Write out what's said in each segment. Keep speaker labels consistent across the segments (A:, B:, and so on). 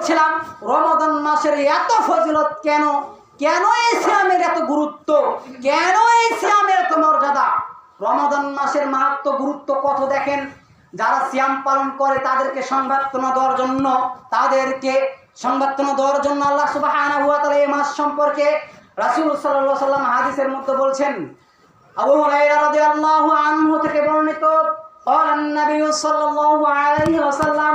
A: বলছিলাম রমাদান মাসের এত ফজিলত কেন, কেন এই সিয়ামের এত গুরুত্ব, কেন এই সিয়ামের এত মর্যাদা। রমাদান মাসের মাহাত্ম্য গুরুত্ব কত দেখেন। যারা সিয়াম পালন করে তাদেরকে সংবর্ধনা দেওয়ার জন্য, আল্লাহ সুবহানাহু ওয়া তাআলা এই মাস সম্পর্কে রাসূল সাল্লাল্লাহু আলাইহি ওয়াসাল্লাম হাদিসের মধ্যে বলছেন। আবু হুরায়রা রাদিয়াল্লাহু আনহু থেকে বর্ণিত, قال النبي صلى الله عليه وسلم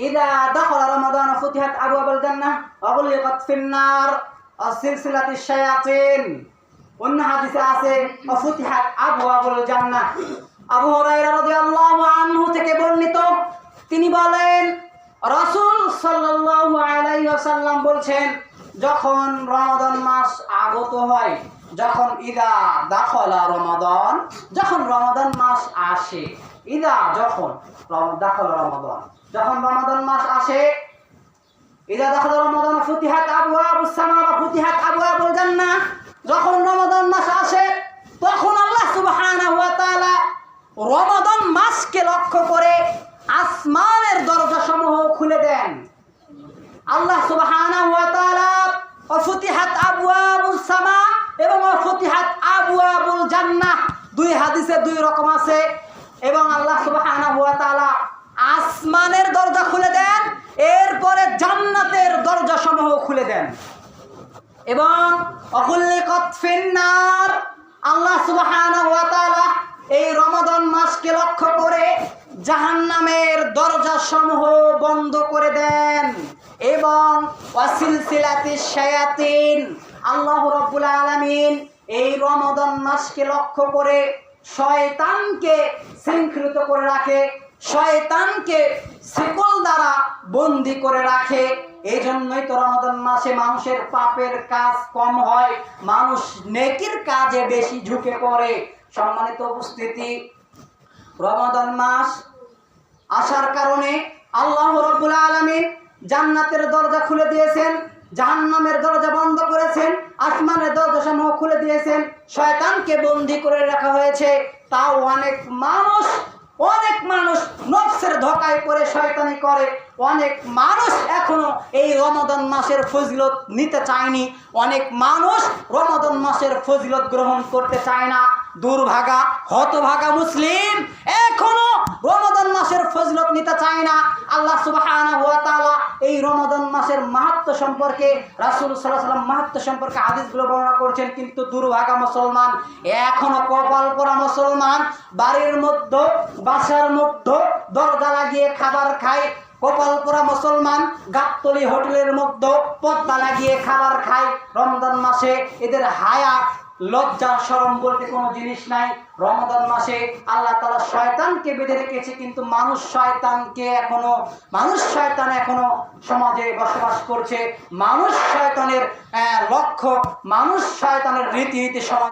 A: إذا دخل رمضان فتحت أبواب الجنة وغلقت في النار سلسلة الشياطين। অন্য হাদিসে আছে ফুতিহাত আবওয়াবুল জান্নাহ। আবু হুরায়রা রাদিয়াল্লাহু আনহু থেকে বর্ণিত, তিনি বলেন রাসূল সাল্লাল্লাহু আলাইহি ওয়াসাল্লাম বলছেন, যখন রমাদান মাস আগত হয়, যখন ইদা দাখলা রমাদান, যখন রমাদান মাস আসে, ইদা যখন দাখলা রমাদান, যখন রমাদান মাস আসে, ইদা দাখলা রমাদান ফুতিহাত আবওয়াবুস সামা ওয়া ফুতিহাত আবওয়াবুল জান্নাহ। যখন রমাদান মাস আসে তখন আল্লাহ সুবহানাহু ওয়া তাআলা রমাদান মাসকে লক্ষ্য করে আসমানের দরজাসমূহ খুলে দেন। আল্লাহ সুবহানাহু ওয়া তাআলা ফুতিহাত আবওয়াবুস সামা এবং ফুতিহাত আবওয়াবুল জান্নাহ, দুই হাদিসে দুই রকম আছে। এবং আল্লাহ সুবহানাহু ওয়া তাআলা আসমানের দরজা খুলে দেন, এরপরে জান্নাতের দরজাসমূহ খুলে দেন। এবং অগুল্লিকাত ফিন্নার, আল্লাহ সুবহানাহু ওয়া তাআলা এই রমাদান মাসকে লক্ষ্য করে জাহান্নামের দরজাসমূহ বন্ধ করে দেন। এবং ওয়াসিলসিলাতিশ শায়াতিন, আল্লাহ রাব্বুল আলামিন এই রমাদান মাসকে লক্ষ্য করে শয়তানকে শৃঙ্খলিত করে রাখে, শয়তানকে শিকল দ্বারা বন্দী করে রাখে। এই জন্যই তো রমাদান মাসে মানুষের পাপের কাজ কম হয়, মানুষ নেকির কাজে বেশি ঝুঁকে পড়ে। সম্মানিত উপস্থিতি, রমাদান মাস আসার কারণে আল্লাহ রাব্বুল আলামিন জান্নাতের দরজা খুলে দিয়েছেন, জাহান্নামের দরজা বন্ধ করেছেন, আসমানের দরজাসমূহ খুলে দিয়েছেন, শয়তানকে বন্দী করে রাখা হয়েছে। তাও অনেক মানুষ নফসের ধোঁকায় পড়ে শয়তানি করে, অনেক মানুষ এখনো এই রমাদান মাসের ফজিলত নিতে চায়নি, অনেক মানুষ রমাদান মাসের ফজিলত গ্রহণ করতে চায় না। দুর্ভাগা হতভাগা মুসলিম এখনো রমাদান মাসের ফজিলত নিতে চায় না। আল্লাহ সুবহানাহু ওয়া তাআলা এই রমাদান মাসের মাহাত্ম্য সম্পর্কে, রাসূল সাল্লাল্লাহু আলাইহি ওয়াসাল্লাম মাহাত্ম্য সম্পর্কে হাদিসগুলো বর্ণনা করছেন, কিন্তু দুর্ভাগা মুসলমান এখনো, কপাল পোড়া মুসলমান বাড়ির মধ্যে, বাসার মধ্যে দরজা লাগিয়ে খাবার খায়। কপাল পোড়া মুসলমান গাবতলী হোটেলের মধ্যে পর্দা লাগিয়ে খাবার খায়। রমজান মাসে এদের হায়া লজ্জা শরম বলতে কোনো জিনিস নাই। রমাদান মাসে আল্লাহ তাআলা শয়তানকে বেঁধে রেখেছে, কিন্তু মানুষ শয়তান এখনো সমাজে বসবাস করছে। মানুষ শয়তানের লক্ষ্য, মানুষ শয়তানের রীতিনীতি সমাজ